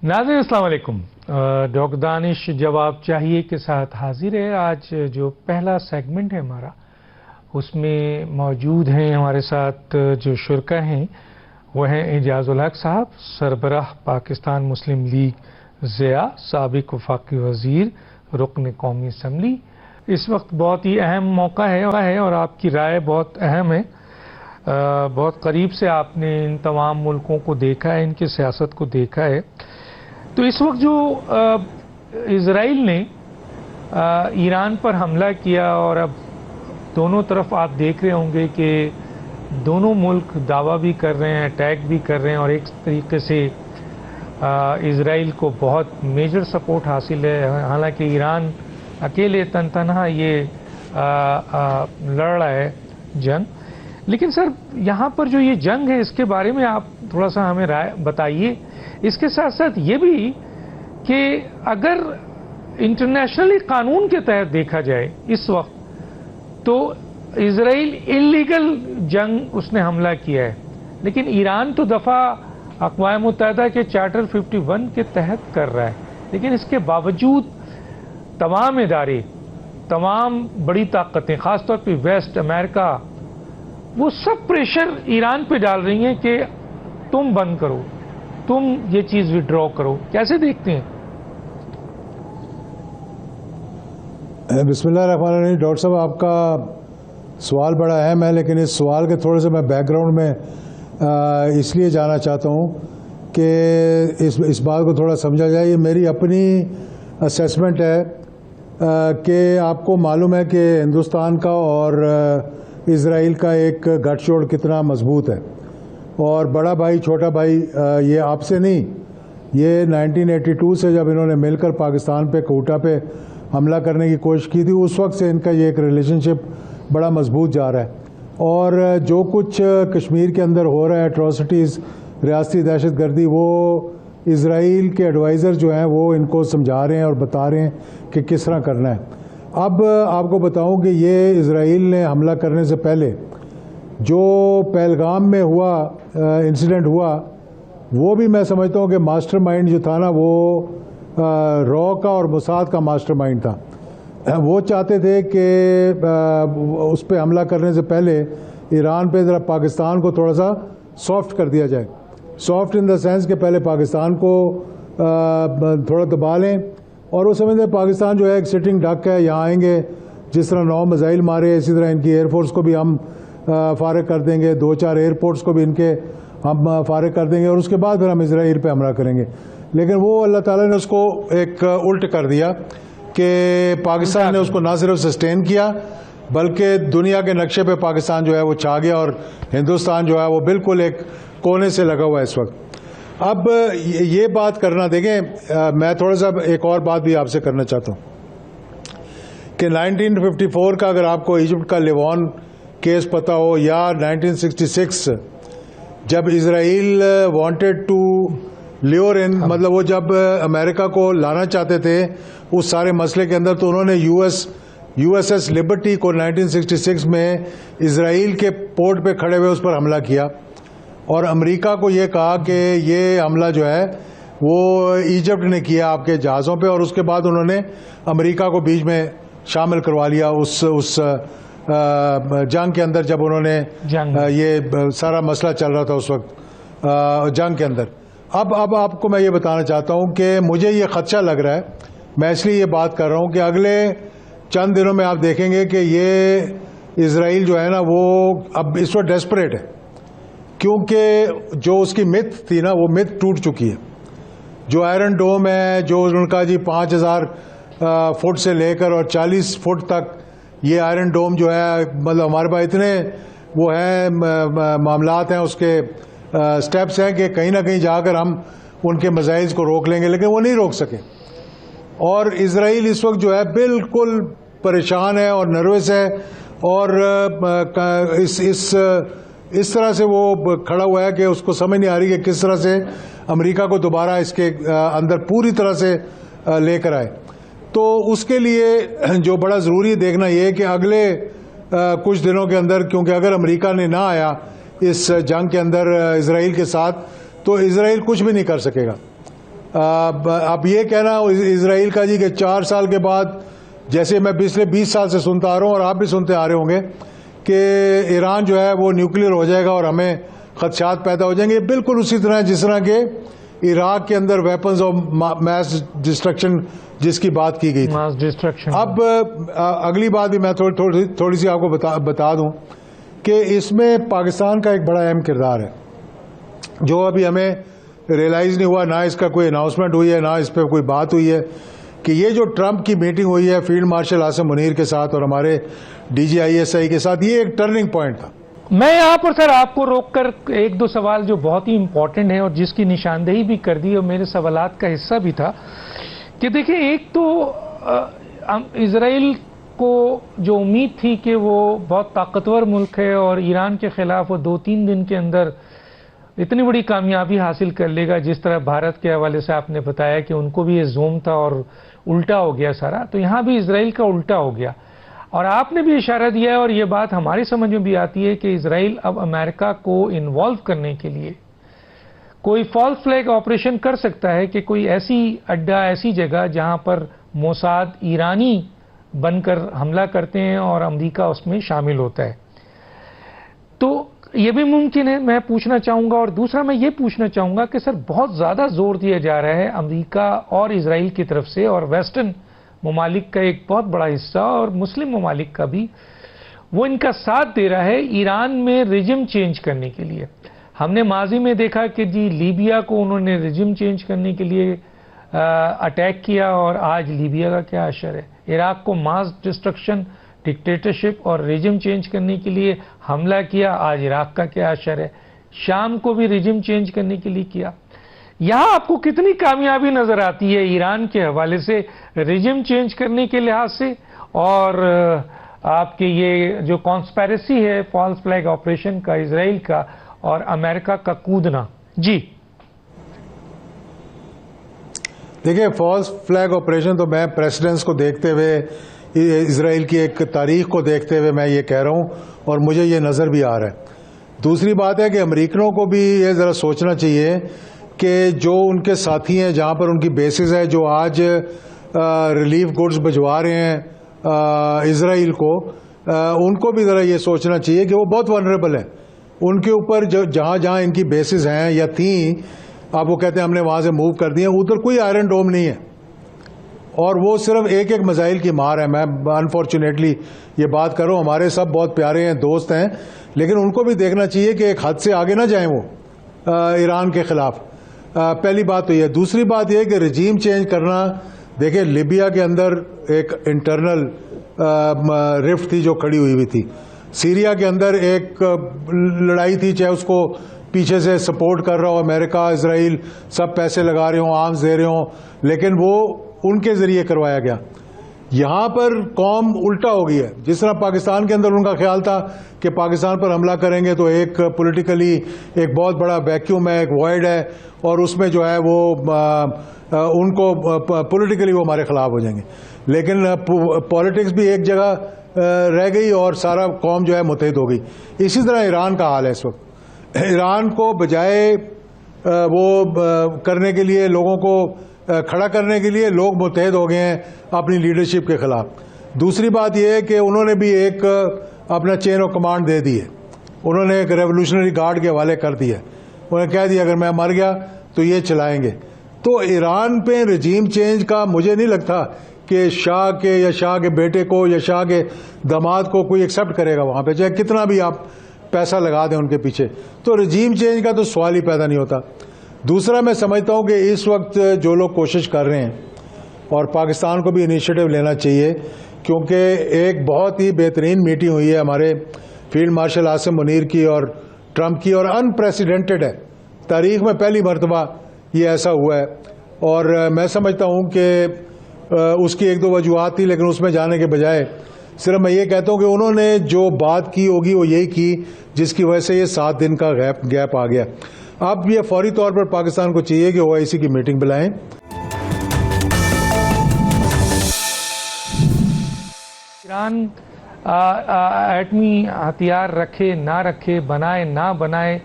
ناظرین السلام علیکم. ڈاکٹر دانش جواب چاہیے کے ساتھ حاضر ہے. آج جو پہلا سیگمنٹ ہے ہمارا اس میں موجود ہیں ہمارے ساتھ جو شرکا ہیں وہ ہیں اعجاز الحق صاحب، سربراہ پاکستان مسلم لیگ ضیاء، سابق وفاقی وزیر، رکن قومی اسمبلی. اس وقت بہت ہی اہم موقع ہے اور آپ کی رائے بہت اہم ہے. بہت قریب سے آپ نے ان تمام ملکوں کو دیکھا ہے، ان کی سیاست کو دیکھا ہے. تو اس وقت جو اسرائیل نے ایران پر حملہ کیا اور اب دونوں طرف آپ دیکھ رہے ہوں گے کہ دونوں ملک دعویٰ بھی کر رہے ہیں، اٹیک بھی کر رہے ہیں، اور ایک طریقے سے اسرائیل کو بہت میجر سپورٹ حاصل ہے. حالانکہ ایران اکیلے تنہا یہ لڑ رہا ہے جنگ. لیکن سر یہاں پر جو یہ جنگ ہے اس کے بارے میں آپ تھوڑا سا ہمیں رائے بتائیے. اس کے ساتھ ساتھ یہ بھی کہ اگر انٹرنیشنلی قانون کے تحت دیکھا جائے اس وقت تو اسرائیل انلیگل جنگ اس نے حملہ کیا ہے، لیکن ایران تو دفعہ اقوام متحدہ کے چارٹر 51 کے تحت کر رہا ہے. لیکن اس کے باوجود تمام ادارے، تمام بڑی طاقتیں، خاص طور پہ ویسٹ امریکہ، وہ سب پریشر ایران پہ ڈال رہی ہیں کہ تم بند کرو، تم یہ چیز وڈرا کرو. کیسے دیکھتے ہیں؟ بسم اللہ الرحمن الرحیم. ڈاکٹر صاحب آپ کا سوال بڑا اہم ہے، لیکن اس سوال کے تھوڑے سے میں بیک گراؤنڈ میں اس لیے جانا چاہتا ہوں کہ اس بات کو تھوڑا سمجھا جائے. یہ میری اپنی اسیسمنٹ ہے کہ آپ کو معلوم ہے کہ ہندوستان کا اور اسرائیل کا ایک گٹھ جوڑ کتنا مضبوط ہے، اور بڑا بھائی چھوٹا بھائی یہ آپ سے نہیں، یہ 1982 سے جب انہوں نے مل کر پاکستان پہ کوٹا پہ حملہ کرنے کی کوشش کی تھی، اس وقت سے ان کا یہ ایک ریلیشن شپ بڑا مضبوط جا رہا ہے. اور جو کچھ کشمیر کے اندر ہو رہا ہے، اٹراسٹیز، ریاستی دہشت گردی، وہ اسرائیل کے ایڈوائزر جو ہیں وہ ان کو سمجھا رہے ہیں اور بتا رہے ہیں کہ کس طرح کرنا ہے. اب آپ کو بتاؤں کہ یہ اسرائیل نے حملہ کرنے سے پہلے جو پہلگام میں ہوا انسیڈنٹ ہوا، وہ بھی میں سمجھتا ہوں کہ ماسٹر مائنڈ جو تھا نا، وہ رو کا اور موساد کا ماسٹر مائنڈ تھا. وہ چاہتے تھے کہ اس پہ حملہ کرنے سے پہلے ایران پہ ذرا پاکستان کو تھوڑا سا سافٹ کر دیا جائے. سافٹ ان دا سینس کہ پہلے پاکستان کو تھوڑا دبا لیں، اور وہ سمجھتے ہیں پاکستان جو ہے ایک سٹنگ ڈک ہے، یہاں آئیں گے، جس طرح 9 میزائل مارے اسی طرح ان کی ایئر فورس کو بھی ہم فارغ کر دیں گے، 2-4 ایئرپورٹس کو بھی ان کے ہم فارغ کر دیں گے، اور اس کے بعد پھر ہم اسرائیل پہ حملہ کریں گے. لیکن وہ اللہ تعالیٰ نے اس کو ایک الٹ کر دیا کہ پاکستان نے اس کو نہ صرف سسٹین کیا بلکہ دنیا کے نقشے پہ پاکستان جو ہے وہ چھا گیا، اور ہندوستان جو ہے وہ بالکل ایک کونے سے لگا ہوا ہے اس وقت. اب یہ بات کرنا، دیکھیں میں تھوڑا سا ایک اور بات بھی آپ سے کرنا چاہتا ہوں کہ 1954 کا اگر آپ کو ایجپٹ کا لیوان کیس پتہ ہو، یا 1966 جب اسرائیل وانٹڈ ٹو لیور ان، مطلب وہ جب امریکہ کو لانا چاہتے تھے اس سارے مسئلے کے اندر، تو انہوں نے یو ایس ایس لبرٹی کو 1966 میں اسرائیل کے پورٹ پہ کھڑے ہوئے اس پر حملہ کیا، اور امریکہ کو یہ کہا کہ یہ حملہ جو ہے وہ ایجپٹ نے کیا آپ کے جہازوں پہ، اور اس کے بعد انہوں نے امریکہ کو بیچ میں شامل کروا لیا اس جنگ کے اندر، جب انہوں نے یہ سارا مسئلہ چل رہا تھا اس وقت جنگ کے اندر. اب آپ کو میں یہ بتانا چاہتا ہوں کہ مجھے یہ خدشہ لگ رہا ہے، میں اس لیے یہ بات کر رہا ہوں کہ اگلے چند دنوں میں آپ دیکھیں گے کہ یہ اسرائیل جو ہے نا وہ اب اس وقت ڈیسپریٹ ہے، کیونکہ جو اس کی مت تھی نا وہ مت ٹوٹ چکی ہے. جو آئرن ڈوم ہے، جو ان کا جی 5000 فٹ سے لے کر اور 40 فٹ تک یہ آئرن ڈوم جو ہے، مطلب ہمارے پاس اتنے وہ ہیں معاملات ہیں، اس کے سٹیپس ہیں کہ کہیں نہ کہیں جا کر ہم ان کے میزائلز کو روک لیں گے، لیکن وہ نہیں روک سکے. اور اسرائیل اس وقت جو ہے بالکل پریشان ہے اور نروس ہے، اور اس طرح سے وہ کھڑا ہوا ہے کہ اس کو سمجھ نہیں آ رہی کہ کس طرح سے امریکہ کو دوبارہ اس کے اندر پوری طرح سے لے کر آئے. تو اس کے لیے جو بڑا ضروری دیکھنا یہ ہے کہ اگلے کچھ دنوں کے اندر، کیونکہ اگر امریکہ نے نہ آیا اس جنگ کے اندر اسرائیل کے ساتھ، تو اسرائیل کچھ بھی نہیں کر سکے گا. اب یہ کہنا اسرائیل کا جی کہ 4 سال کے بعد، جیسے میں پچھلے 20 سال سے سنتا آ رہا ہوں اور آپ بھی سنتے آ رہے ہوں گے کہ ایران جو ہے وہ نیوکلیر ہو جائے گا اور ہمیں خدشات پیدا ہو جائیں گے، بالکل اسی طرح جس طرح کہ عراق کے اندر ویپنز آف میس ڈسٹرکشن جس کی بات کی گئی تھی۔ اب اگلی بات بھی میں تھوڑی سی آپ کو بتا دوں کہ اس میں پاکستان کا ایک بڑا اہم کردار ہے جو ابھی ہمیں ریئلائز نہیں ہوا، نہ اس کا کوئی اناؤنسمنٹ ہوئی ہے، نہ اس پہ کوئی بات ہوئی ہے، کہ یہ جو ٹرمپ کی میٹنگ ہوئی ہے فیلڈ مارشل عاصم منیر کے ساتھ اور ہمارے D G I S I کے ساتھ، یہ ایک ٹرننگ پوائنٹ تھا۔ میں یہاں پر سر آپ کو روک کر 1-2 سوال جو بہت ہی امپورٹنٹ ہیں اور جس کی نشاندہی بھی کر دی اور میرے سوالات کا حصہ بھی تھا کہ دیکھیں، ایک تو اسرائیل کو جو امید تھی کہ وہ بہت طاقتور ملک ہے اور ایران کے خلاف وہ 2-3 دن کے اندر اتنی بڑی کامیابی حاصل کر لے گا، جس طرح بھارت کے حوالے سے آپ نے بتایا کہ ان کو بھی یہ زوم تھا اور الٹا ہو گیا سارا، تو یہاں بھی اسرائیل کا الٹا ہو گیا۔ اور آپ نے بھی اشارہ دیا ہے اور یہ بات ہماری سمجھ میں بھی آتی ہے کہ اسرائیل اب امریکہ کو انوالو کرنے کے لیے کوئی فالس فلیگ آپریشن کر سکتا ہے کہ کوئی ایسی اڈا، ایسی جگہ جہاں پر موساد ایرانی بن کر حملہ کرتے ہیں اور امریکہ اس میں شامل ہوتا ہے، تو یہ بھی ممکن ہے۔ میں پوچھنا چاہوں گا، اور دوسرا میں یہ پوچھنا چاہوں گا کہ سر بہت زیادہ زور دیا جا رہا ہے امریکہ اور اسرائیل کی طرف سے اور ویسٹرن ممالک کا ایک بہت بڑا حصہ اور مسلم ممالک کا بھی، وہ ان کا ساتھ دے رہا ہے ایران میں ریجم چینج کرنے کے لیے۔ ہم نے ماضی میں دیکھا کہ جی لیبیا کو انہوں نے ریجم چینج کرنے کے لیے اٹیک کیا اور آج لیبیا کا کیا اثر ہے، عراق کو ماس ڈسٹرکشن، ڈکٹیٹرشپ اور ریجم چینج کرنے کے لیے حملہ کیا، آج عراق کا کیا اثر ہے، شام کو بھی ریجم چینج کرنے کے لیے کیا۔ یہاں آپ کو کتنی کامیابی نظر آتی ہے ایران کے حوالے سے ریجم چینج کرنے کے لحاظ سے، اور آپ کے یہ جو کانسپیریسی ہے فالس فلیگ آپریشن کا اسرائیل کا اور امریکہ کا کودنا؟ جی دیکھیں، فالس فلیگ آپریشن تو میں پریسیڈنٹس کو دیکھتے ہوئے، اسرائیل کی ایک تاریخ کو دیکھتے ہوئے میں یہ کہہ رہا ہوں اور مجھے یہ نظر بھی آ رہا ہے۔ دوسری بات ہے کہ امریکنوں کو بھی یہ ذرا سوچنا چاہیے کہ جو ان کے ساتھی ہیں، جہاں پر ان کی بیسز ہے، جو آج ریلیف گڈز بھجوا رہے ہیں اسرائیل کو، ان کو بھی ذرا یہ سوچنا چاہیے کہ وہ بہت ونریبل ہیں۔ ان کے اوپر جہاں جہاں ان کی بیسز ہیں یا تھیں، اب وہ کہتے ہیں ہم نے وہاں سے موو کر دی ہیں، ادھر کوئی آئرن ڈوم نہیں ہے اور وہ صرف ایک میزائل کی مار ہے۔ میں انفارچونیٹلی یہ بات کر رہا ہوں، ہمارے سب بہت پیارے ہیں، دوست ہیں، لیکن ان کو بھی دیکھنا چاہیے کہ ایک حد سے آگے نہ جائیں وہ ایران کے خلاف۔ پہلی بات تو یہ۔ دوسری بات یہ کہ رجیم چینج کرنا، دیکھیں لیبیا کے اندر ایک انٹرنل رفٹ تھی جو کھڑی ہوئی تھی، سیریا کے اندر ایک لڑائی تھی، چاہے اس کو پیچھے سے سپورٹ کر رہا ہو امریکہ، اسرائیل، سب پیسے لگا رہے ہوں، آرمز دے رہے ہوں، لیکن وہ ان کے ذریعے کروایا گیا۔ یہاں پر قوم الٹا ہو گئی ہے۔ جس طرح پاکستان کے اندر ان کا خیال تھا کہ پاکستان پر حملہ کریں گے تو ایک پولیٹیکلی ایک بہت بڑا ویکیوم ہے، ایک وائڈ ہے، اور اس میں جو ہے وہ ان کو پولیٹیکلی وہ ہمارے خلاف ہو جائیں گے، لیکن پالیٹکس بھی ایک جگہ رہ گئی اور سارا قوم جو ہے متحد ہو گئی۔ اسی طرح ایران کا حال ہے اس وقت۔ ایران کو بجائے وہ کرنے کے لیے، لوگوں کو کھڑا کرنے کے لیے، لوگ متحد ہو گئے ہیں اپنی لیڈرشپ کے خلاف۔ دوسری بات یہ ہے کہ انہوں نے بھی ایک اپنا چین آف کمانڈ دے دی ہے، انہوں نے ایک ریولوشنری گارڈ کے حوالے کر دیا ہے، انہوں نے کہہ دیا اگر میں مر گیا تو یہ چلائیں گے۔ تو ایران پہ رجیم چینج کا مجھے نہیں لگتا کہ شاہ کے یا شاہ کے بیٹے کو یا شاہ کے داماد کو کوئی ایکسیپٹ کرے گا وہاں پہ، چاہے کتنا بھی آپ پیسہ لگا دیں ان کے پیچھے، تو رجیم چینج کا تو سوال ہی پیدا نہیں ہوتا۔ دوسرا میں سمجھتا ہوں کہ اس وقت جو لوگ کوشش کر رہے ہیں، اور پاکستان کو بھی انیشیٹو لینا چاہیے، کیونکہ ایک بہت ہی بہترین میٹنگ ہوئی ہے ہمارے فیلڈ مارشل عاصم منیر کی اور ٹرمپ کی، اور انپریسیڈنٹڈ ہے، تاریخ میں پہلی مرتبہ یہ ایسا ہوا ہے۔ اور میں سمجھتا ہوں کہ اس کی ایک دو وجوہات تھی، لیکن اس میں جانے کے بجائے صرف میں یہ کہتا ہوں کہ انہوں نے جو بات کی ہوگی وہ یہی کی جس کی وجہ سے یہ 7 دن کا گیپ آ گیا۔ اب یہ فوری طور پر پاکستان کو چاہیے کہ OIC کی میٹنگ بلائیں۔ ایران ایٹمی ہتھیار رکھے نہ رکھے، بنائے نہ بنائے،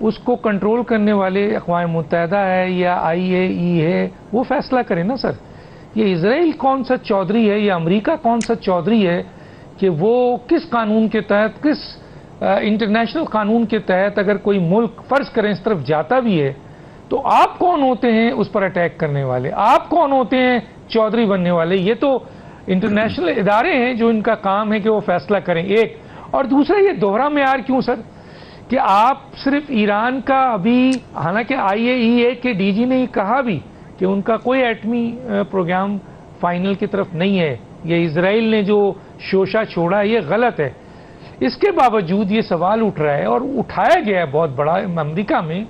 اس کو کنٹرول کرنے والے اقوام متحدہ ہے یا IAEA ہے، وہ فیصلہ کرے نا سر. یہ اسرائیل کون سا چودھری ہے یا امریکہ کون سا چودھری ہے کہ وہ کس قانون کے تحت، کس انٹرنیشنل قانون کے تحت اگر کوئی ملک فرض کریں اس طرف جاتا بھی ہے تو آپ کون ہوتے ہیں اس پر اٹیک کرنے والے؟ آپ کون ہوتے ہیں چودھری بننے والے؟ یہ تو انٹرنیشنل ادارے ہیں جو ان کا کام ہے کہ وہ فیصلہ کریں. ایک اور دوسرا، یہ دوہرا معیار کیوں سر کہ آپ صرف ایران کا ابھی، حالانکہ IAEA کے DG نے کہا بھی کہ ان کا کوئی ایٹمی پروگرام فائنل کی طرف نہیں ہے، یہ اسرائیل نے جو شوشہ چھوڑا ہے یہ غلط ہے. اس کے باوجود یہ سوال اٹھ رہا ہے اور اٹھایا گیا ہے بہت بڑا امریکہ میں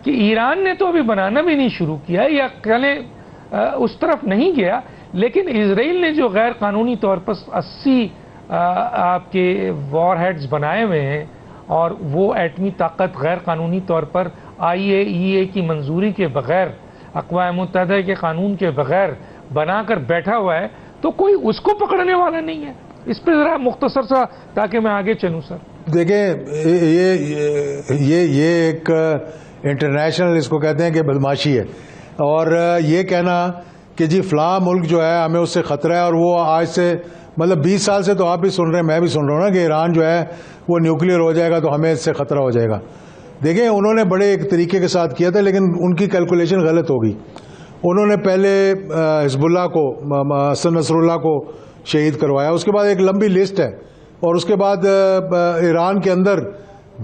کہ ایران نے تو ابھی بنانا بھی نہیں شروع کیا یا کہلیں اس طرف نہیں گیا، لیکن اسرائیل نے جو غیر قانونی طور پر 80 آپ کے وار ہیڈز بنائے ہوئے ہیں اور وہ ایٹمی طاقت غیر قانونی طور پر IAEA کی منظوری کے بغیر، اقوام متحدہ کے قانون کے بغیر بنا کر بیٹھا ہوا ہے، تو کوئی اس کو پکڑنے والا نہیں ہے. اس پہ ذرا مختصر سا تاکہ میں آگے چلوں سر. دیکھیں یہ ایک انٹرنیشنل اس کو کہتے ہیں کہ بدماشی ہے، اور یہ کہنا کہ جی فلاں ملک جو ہے ہمیں اس سے خطرہ ہے، اور وہ آج سے مطلب 20 سال سے تو آپ بھی سن رہے ہیں، میں بھی سن رہا ہوں نا کہ ایران جو ہے وہ نیوکلیئر ہو جائے گا تو ہمیں اس سے خطرہ ہو جائے گا. دیکھیں انہوں نے بڑے ایک طریقے کے ساتھ کیا تھا، لیکن ان کی کیلکولیشن غلط ہوگی. انہوں نے پہلے حزب اللہ کو، حسن نصر اللہ کو شہید کروایا، اس کے بعد ایک لمبی لسٹ ہے، اور اس کے بعد ایران کے اندر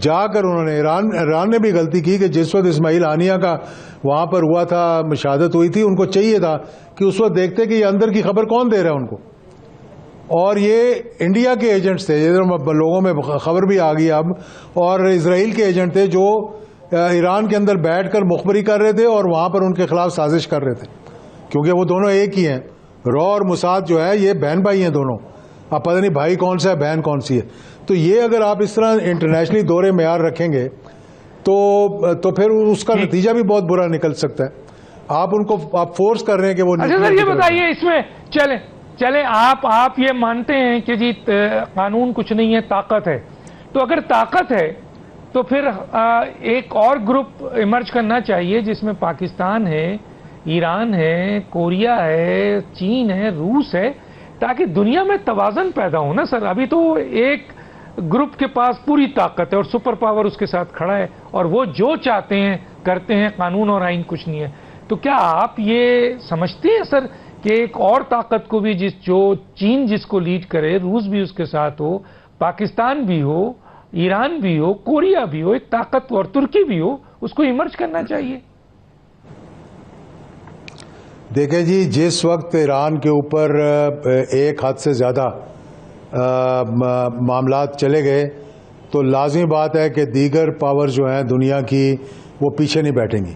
جا کر انہوں نے، ایران نے بھی غلطی کی کہ جس وقت اسماعیل ہانیہ کا وہاں پر ہوا تھا، شہادت ہوئی تھی، ان کو چاہیے تھا کہ اس وقت دیکھتے کہ یہ اندر کی خبر کون دے رہا ہے ان کو. اور یہ انڈیا کے ایجنٹس تھے، لوگوں میں خبر بھی آ گئی اب، اور اسرائیل کے ایجنٹ تھے جو ایران کے اندر بیٹھ کر مخبری کر رہے تھے اور وہاں پر ان کے خلاف سازش کر رہے تھے، کیونکہ وہ دونوں ایک ہی ہیں. را اور موساد جو ہے یہ بہن بھائی ہیں دونوں، اب پتہ نہیں بھائی کون سا ہے بہن کون سی ہے. تو یہ اگر آپ اس طرح انٹرنیشنلی دورے معیار رکھیں گے تو پھر اس کا نتیجہ بھی بہت برا نکل سکتا ہے. آپ ان کو آپ فورس کر رہے ہیں کہ وہ. اچھا سر، یہ بتائیے اس میں چلیں آپ یہ مانتے ہیں کہ جی قانون کچھ نہیں ہے، طاقت ہے، تو اگر طاقت ہے تو پھر ایک اور گروپ ایمرج کرنا چاہیے جس میں پاکستان ہے، ایران ہے، کوریا ہے، چین ہے، روس ہے، تاکہ دنیا میں توازن پیدا ہو نا سر. ابھی تو ایک گروپ کے پاس پوری طاقت ہے اور سپر پاور اس کے ساتھ کھڑا ہے اور وہ جو چاہتے ہیں کرتے ہیں، قانون اور آئین کچھ نہیں ہے. تو کیا آپ یہ سمجھتے ہیں سر کہ ایک اور طاقت کو بھی جو چین جس کو لیڈ کرے، روس بھی اس کے ساتھ ہو، پاکستان بھی ہو، ایران بھی ہو، کوریا بھی ہو، ایک طاقت اور ترکی بھی ہو، اس کو ایمرج کرنا چاہیے؟ دیکھیں جی، جس وقت ایران کے اوپر ایک حد سے زیادہ معاملات چلے گئے تو لازمی بات ہے کہ دیگر پاور جو ہیں دنیا کی وہ پیچھے نہیں بیٹھیں گی.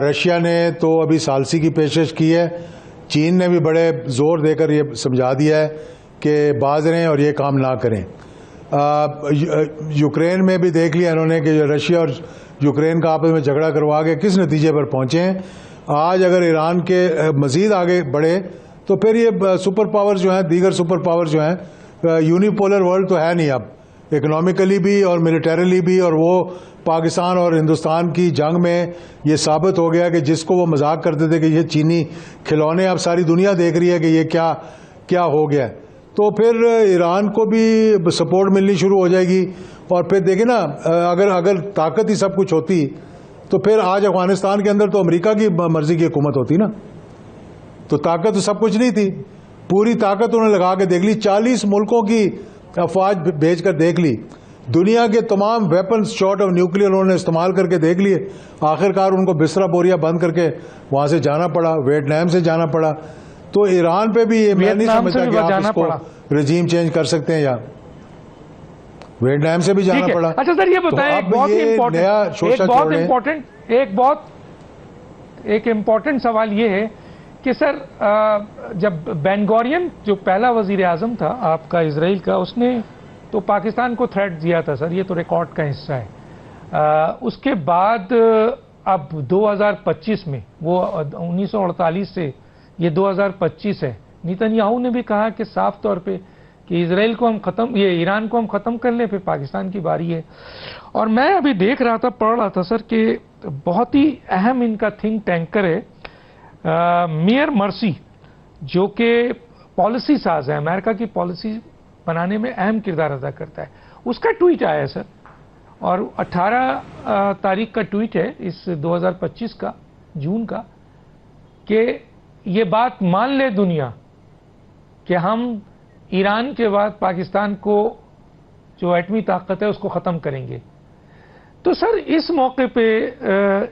رشیا نے تو ابھی ثالثی کی پیشکش کی ہے، چین نے بھی بڑے زور دے کر یہ سمجھا دیا ہے کہ باز رہیں اور یہ کام نہ کریں. یوکرین میں بھی دیکھ لیا انہوں نے کہ رشیا اور یوکرین کا آپس میں جھگڑا کروا کے کس نتیجے پر پہنچے ہیں. آج اگر ایران کے مزید آگے بڑھے تو پھر یہ سپر پاور جو ہیں، دیگر سپر پاور جو ہیں، یونیپولر ورلڈ تو ہے نہیں اب، اکنامیکلی بھی اور ملیٹریلی بھی، اور وہ پاکستان اور ہندوستان کی جنگ میں یہ ثابت ہو گیا کہ جس کو وہ مذاق کرتے تھے کہ یہ چینی کھلونے، اب ساری دنیا دیکھ رہی ہے کہ یہ کیا ہو گیا. تو پھر ایران کو بھی سپورٹ ملنی شروع ہو جائے گی. اور پھر دیکھیں نا، اگر طاقت ہی سب کچھ ہوتی تو پھر آج افغانستان کے اندر تو امریکہ کی مرضی کی حکومت ہوتی نا. تو طاقت تو سب کچھ نہیں تھی، پوری طاقت انہوں نے لگا کے دیکھ لی، 40 ملکوں کی افواج بھیج کر دیکھ لی، دنیا کے تمام ویپنز شارٹ آف نیوکلیئر انہوں نے استعمال کر کے دیکھ لیے. آخرکار ان کو بسرا بوریا بند کر کے وہاں سے جانا پڑا، ویٹنام سے جانا پڑا. تو ایران پہ بھی میں نہیں سمجھتا کہ آپ اس کو رجیم چینج کر سکتے ہیں، یا ویٹنام سے بھی جانا پڑا. اچھا سر، یہ بتائیں ایک امپورٹنٹ سوال یہ ہے کہ سر جب بین گورین جو پہلا وزیر اعظم تھا آپ کا اسرائیل کا، اس نے تو پاکستان کو تھریٹ دیا تھا سر، یہ تو ریکارڈ کا حصہ ہے. اس کے بعد اب 2025 میں، وہ 1948 سے یہ 2025 ہے، نیتن یاہو نے بھی کہا کہ صاف طور پہ کہ اسرائیل کو ہم ایران کو ہم ختم کر لیں، پھر پاکستان کی باری ہے. اور میں ابھی دیکھ رہا تھا، پڑھ رہا تھا سر، کہ بہت ہی اہم ان کا تھنک ٹینکر ہے میئر مرسی، جو کہ پالیسی ساز ہے، امریکہ کی پالیسی بنانے میں اہم کردار ادا کرتا ہے. اس کا ٹویٹ آیا ہے سر، اور 18 تاریخ کا ٹویٹ ہے اس 2025 کا جون کا، کہ یہ بات مان لے دنیا کہ ہم ایران کے بعد پاکستان کو جو ایٹمی طاقت ہے اس کو ختم کریں گے. تو سر اس موقع پہ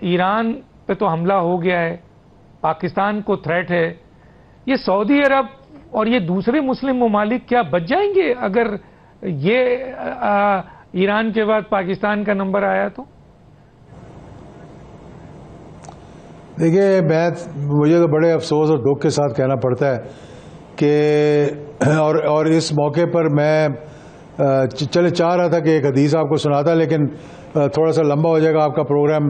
ایران پہ تو حملہ ہو گیا ہے، پاکستان کو تھریٹ ہے، یہ سعودی عرب اور یہ دوسرے مسلم ممالک کیا بچ جائیں گے اگر یہ ایران کے بعد پاکستان کا نمبر آیا تو؟ دیکھیے، مجھے تو بڑے افسوس اور دکھ کے ساتھ کہنا پڑتا ہے کہ اور اس موقع پر میں چاہ رہا تھا کہ ایک حدیث آپ کو سناتا، لیکن تھوڑا سا لمبا ہو جائے گا آپ کا پروگرام،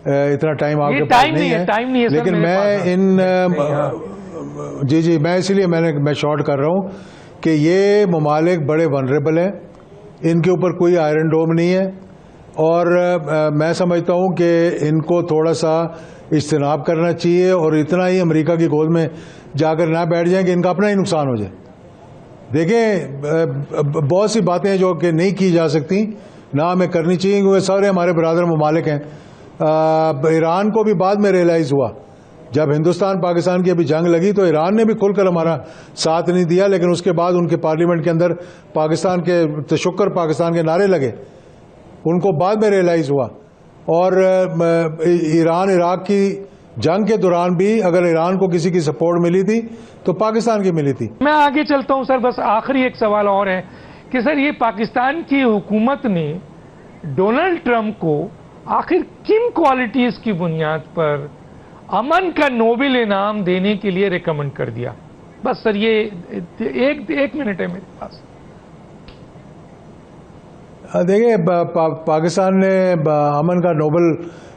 اتنا ٹائم آپ کے پاس نہیں ہے. لیکن میں جی میں اسی لیے میں شارٹ کر رہا ہوں کہ یہ ممالک بڑے ونریبل ہیں، ان کے اوپر کوئی آئرن ڈوم نہیں ہے، اور میں سمجھتا ہوں کہ ان کو تھوڑا سا اجتناب کرنا چاہیے، اور اتنا ہی امریکہ کی گود میں جا کر نہ بیٹھ جائیں کہ ان کا اپنا ہی نقصان ہو جائے. دیکھیں، بہت سی باتیں جو کہ نہیں کی جا سکتی، نہ ہمیں کرنی چاہیے، کیونکہ سارے ہمارے برادر ممالک ہیں. ایران کو بھی بعد میں ریئلائز ہوا، جب ہندوستان پاکستان کی ابھی جنگ لگی تو ایران نے بھی کھل کر ہمارا ساتھ نہیں دیا، لیکن اس کے بعد ان کے پارلیمنٹ کے اندر پاکستان کے تشکر پاکستان کے نعرے لگے، ان کو بعد میں ریئلائز ہوا. اور ایران عراق کی جنگ کے دوران بھی اگر ایران کو کسی کی سپورٹ ملی تھی تو پاکستان کی ملی تھی. میں آگے چلتا ہوں سر، بس آخری ایک سوال اور ہے کہ سر یہ پاکستان کی حکومت نے ڈونلڈ ٹرمپ کو آخر کن کوالٹیز کی بنیاد پر امن کا نوبل انعام دینے کے لیے ریکمنڈ کر دیا؟ بس سر یہ ایک منٹ ہے میرے پاس. دیکھیے، پاکستان نے امن کا نوبل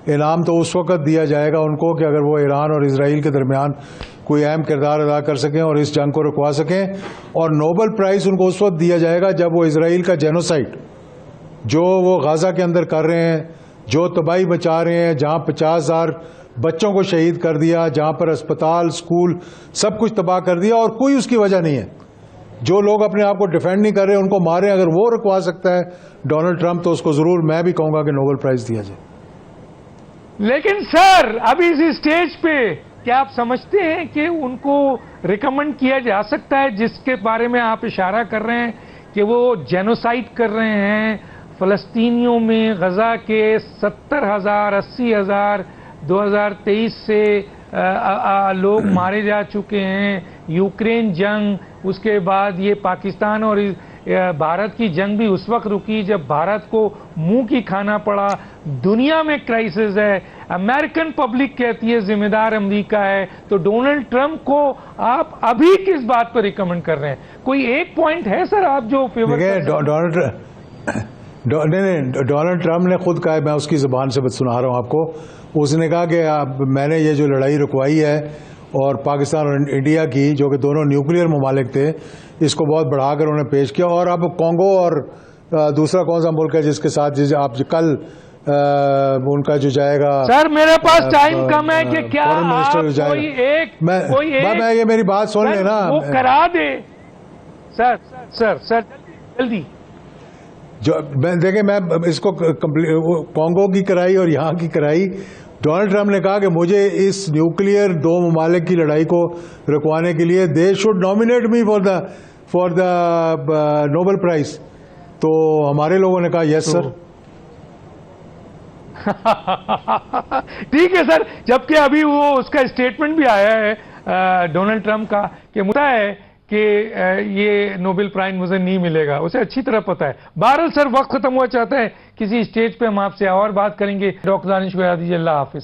انعام تو اس وقت دیا جائے گا ان کو کہ اگر وہ ایران اور اسرائیل کے درمیان کوئی اہم کردار ادا کر سکیں اور اس جنگ کو رکوا سکیں. اور نوبل پرائز ان کو اس وقت دیا جائے گا جب وہ اسرائیل کا جینوسائڈ جو وہ غزہ کے اندر کر رہے ہیں، جو تباہی مچا رہے ہیں، جہاں 50,000 بچوں کو شہید کر دیا، جہاں پر اسپتال، اسکول سب کچھ تباہ کر دیا اور کوئی اس کی وجہ نہیں ہے. جو لوگ اپنے آپ کو ڈیفینڈ نہیں کر رہے ان کو مارے، اگر وہ رکوا سکتا ہے ڈونلڈ ٹرمپ تو اس کو ضرور میں بھی کہوں گا کہ نوبل پرائز دیا جائے. لیکن سر ابھی اس اسٹیج پہ کیا آپ سمجھتے ہیں کہ ان کو ریکمنڈ کیا جا سکتا ہے جس کے بارے میں آپ اشارہ کر رہے ہیں کہ وہ جینوسائڈ کر رہے ہیں فلسطینیوں میں؟ غزہ کے 70,000 80,000 2023 سے لوگ مارے جا چکے ہیں. یوکرین جنگ، اس کے بعد یہ پاکستان اور بھارت کی جنگ بھی اس وقت رکی جب بھارت کو منہ کی کھانا پڑا. دنیا میں کرائسس ہے، امریکن پبلک کہتی ہے ذمہ دار امریکہ ہے. تو ڈونلڈ ٹرمپ کو آپ ابھی کس بات پر ریکمنڈ کر رہے ہیں؟ کوئی ایک پوائنٹ ہے سر آپ جو فیور ڈونلڈ ٹرمپ نے خود کہا، میں اس کی زبان سے سنا رہا ہوں آپ کو، اس نے کہا کہ میں نے یہ جو لڑائی رکوائی ہے اور پاکستان اور انڈیا کی، جو کہ دونوں نیوکلیئر ممالک تھے، اس کو بہت بڑھا کر انہوں نے پیش کیا. اور اب کانگو اور دوسرا کون سا ملک ہے جس کے ساتھ آپ کل ان کا جو جائے گا؟ سر میرے پاس ٹائم کم ہے کہ کیا میں یہ میری بات سن لینا، وہ کرا دے سر جلدی. دیکھیں، میں اس کو کانگو کی کرائی اور یہاں کی کرائی. ڈونلڈ ٹرمپ نے کہا کہ مجھے اس نیوکلیئر دو ممالک کی لڑائی کو رکوانے کے لیے they should nominate me for the Nobel price. تو ہمارے لوگوں نے کہا یس سر. ٹھیک ہے سر، جبکہ ابھی وہ اس کا اسٹیٹمنٹ بھی آیا ہے ڈونلڈ ٹرمپ کا کہ مجھے ہے کہ یہ نوبل پرائز مجھے نہیں ملے گا، اسے اچھی طرح پتا ہے. بہرحال سر وقت ختم ہوا چاہتا ہے، کسی اسٹیج پہ ہم آپ سے اور بات کریں گے. ڈاکٹر دانش کو یاد دیجیے. اللہ حافظ.